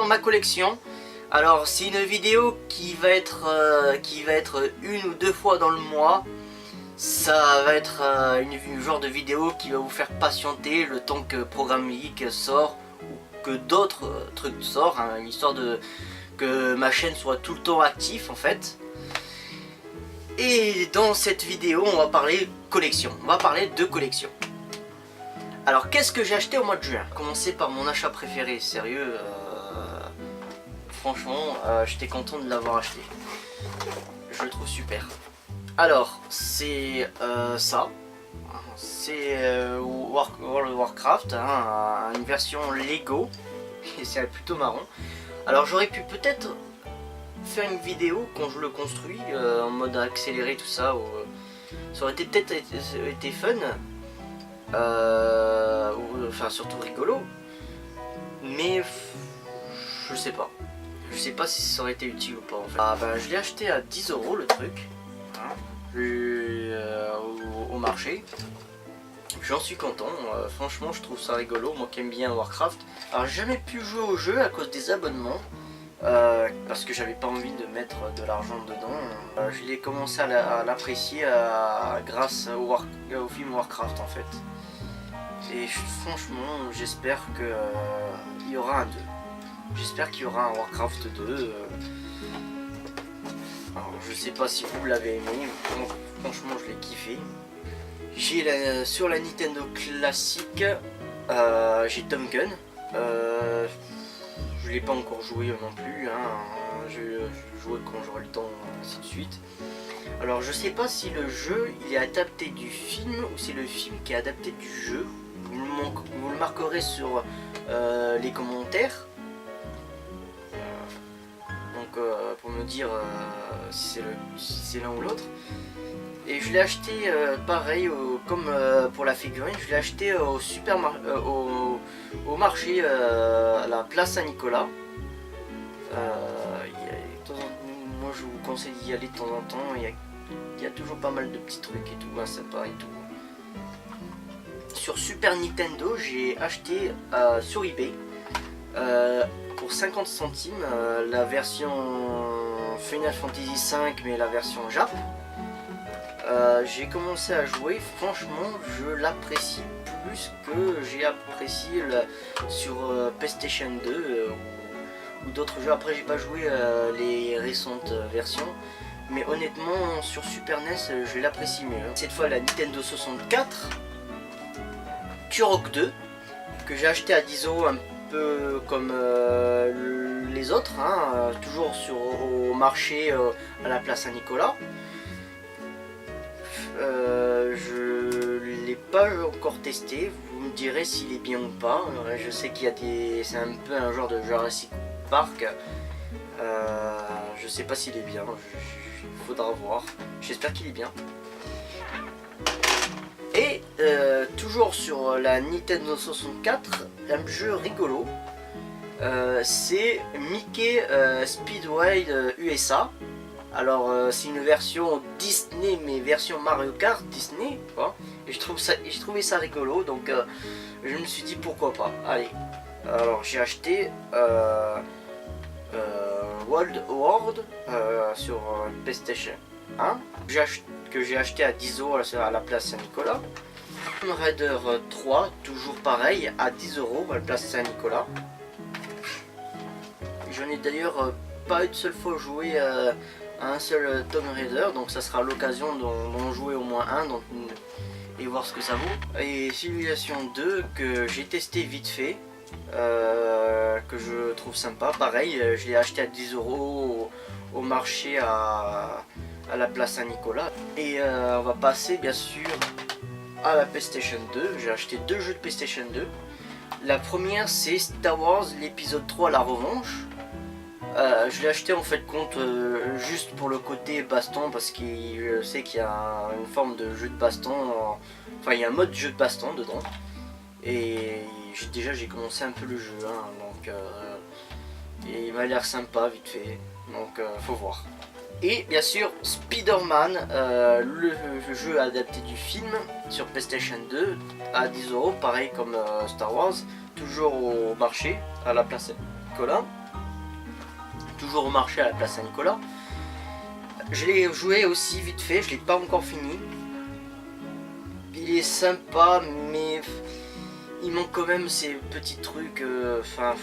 dans ma collection. Alors c'est une vidéo qui va être une ou deux fois dans le mois. Ça va être une genre de vidéo qui va vous faire patienter le temps que Programme Geek sort ou que d'autres trucs sortent, hein, histoire de que ma chaîne soit tout le temps active en fait. Et dans cette vidéo on va parler collection, on va parler de collection. Alors qu'est-ce que j'ai acheté au mois de juin? Commencer par mon achat préféré, sérieux, franchement j'étais content de l'avoir acheté, je le trouve super. Alors c'est ça, c'est World of Warcraft, hein, une version Lego, et c'est plutôt marrant. Alors j'aurais pu peut-être faire une vidéo quand je le construis en mode accéléré tout ça, ça aurait peut-être été fun, enfin surtout rigolo, mais je sais pas si ça aurait été utile ou pas en fait. Ah ben je l'ai acheté à 10 € le truc, hein, au marché. J'en suis content, franchement je trouve ça rigolo, moi qui aime bien Warcraft. Alors j'ai jamais pu jouer au jeu à cause des abonnements, parce que j'avais pas envie de mettre de l'argent dedans. Je l'ai commencé à l'apprécier grâce au film Warcraft en fait. Et franchement j'espère qu'il y aura un 2. J'espère qu'il y aura un Warcraft 2. Alors je sais pas si vous l'avez aimé, franchement je l'ai kiffé. J'ai sur la Nintendo classique, j'ai Tom Gun. Je l'ai pas encore joué non plus, hein. Je jouerai quand j'aurai le temps, ainsi de suite. Alors je sais pas si le jeu il est adapté du film ou c'est le film qui est adapté du jeu. Vous le marquerez sur les commentaires. Donc pour me dire si c'est l'un ou l'autre. Et je l'ai acheté pareil comme pour la figurine, je l'ai acheté au marché à la place Saint-Nicolas. Moi je vous conseille d'y aller de temps en temps, il y a toujours pas mal de petits trucs et tout, hein, sympa et tout. Sur Super Nintendo j'ai acheté sur eBay pour 50 centimes la version Final Fantasy V mais la version Jap. J'ai commencé à jouer, franchement je l'apprécie plus que j'ai apprécié sur PlayStation 2 ou d'autres jeux. Après j'ai pas joué les récentes versions, mais honnêtement sur Super NES je l'apprécie mieux. Cette fois la Nintendo 64 Turok 2 que j'ai acheté à 10 € un peu comme les autres, hein, toujours au marché à la place Saint-Nicolas. Je l'ai pas encore testé, vous me direz s'il est bien ou pas. Je sais qu'il y a c'est un peu un genre de Jurassic Park. Je sais pas s'il est bien, il faudra voir. J'espère qu'il est bien. Et toujours sur la Nintendo 64, un jeu rigolo. C'est Mickey Speedway USA. Alors c'est une version Disney mais version Mario Kart Disney quoi. Et j'ai trouvé ça rigolo, donc je me suis dit pourquoi pas. Allez, alors j'ai acheté World sur PlayStation 1 que j'ai acheté à 10 € à la place Saint-Nicolas. Tomb Raider 3 toujours pareil à 10 € à la place Saint-Nicolas. J'en ai d'ailleurs pas une seule fois joué à un seul Tomb Raider, donc ça sera l'occasion d'en jouer au moins un et voir ce que ça vaut. Et Civilization 2 que j'ai testé vite fait, que je trouve sympa, pareil je l'ai acheté à 10 € au marché à la place Saint-Nicolas. Et on va passer bien sûr à la PlayStation 2, j'ai acheté deux jeux de PlayStation 2. La première c'est Star Wars l'épisode 3 La Revanche. Je l'ai acheté en fait compte juste pour le côté baston, parce que je sais qu'il y a une forme de jeu de baston, enfin il y a un mode jeu de baston dedans. Et j'ai commencé un peu le jeu, hein, donc et il m'a l'air sympa vite fait, donc faut voir. Et bien sûr Spider-Man, le jeu adapté du film sur PlayStation 2 à 10 €, pareil comme Star Wars, toujours au marché à la place Colin. toujours au marché à la place Saint-Nicolas. Je l'ai joué aussi vite fait, je l'ai pas encore fini. Il est sympa, mais il manque quand même ces petits trucs. Enfin,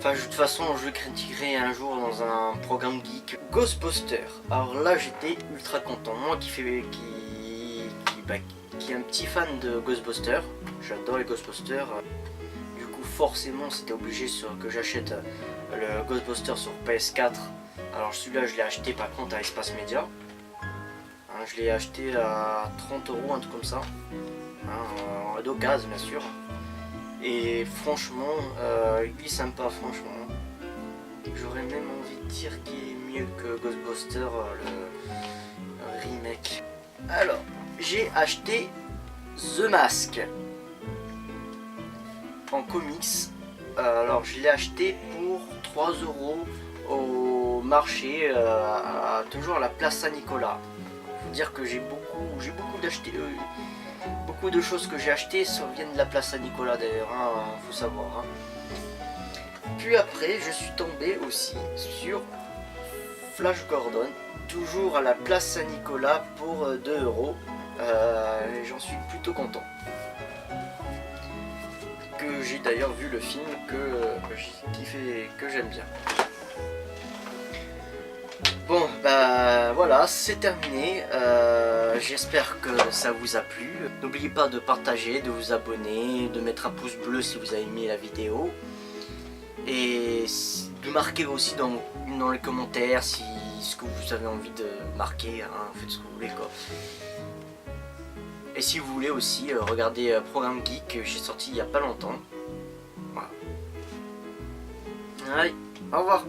de toute façon, je le critiquerai un jour dans un programme geek. Ghostbusters. Alors là, j'étais ultra content. Moi qui est un petit fan de Ghostbusters, j'adore les Ghostbusters. Du coup, forcément, c'était obligé que j'achète le Ghostbusters sur PS4. Alors celui-là, je l'ai acheté par contre à Espace Média. Hein, je l'ai acheté à 30 €, un truc comme ça. Hein, d'occasion, bien sûr. Et franchement, il est sympa, franchement. J'aurais même envie de dire qu'il est mieux que Ghostbusters, le remake. Alors, j'ai acheté The Mask en comics. Alors, je l'ai acheté pour 3 € au marché, toujours à la place Saint-Nicolas. Faut dire que j'ai beaucoup d'acheter. Beaucoup de choses que j'ai achetées viennent de la place Saint-Nicolas d'ailleurs, hein, faut savoir. Hein. Puis après, je suis tombé aussi sur Flash Gordon, toujours à la place Saint-Nicolas pour 2 €. J'en suis plutôt content. Que j'ai d'ailleurs vu le film que j'aime bien. Bon, bah voilà, c'est terminé. J'espère que ça vous a plu. N'oubliez pas de partager, de vous abonner, de mettre un pouce bleu si vous avez aimé la vidéo. Et de marquer aussi dans les commentaires ce que vous avez envie de marquer. Hein, faites ce que vous voulez quoi. Et si vous voulez aussi regarder Programme Geek que j'ai sorti il n'y a pas longtemps. Voilà. Allez, au revoir.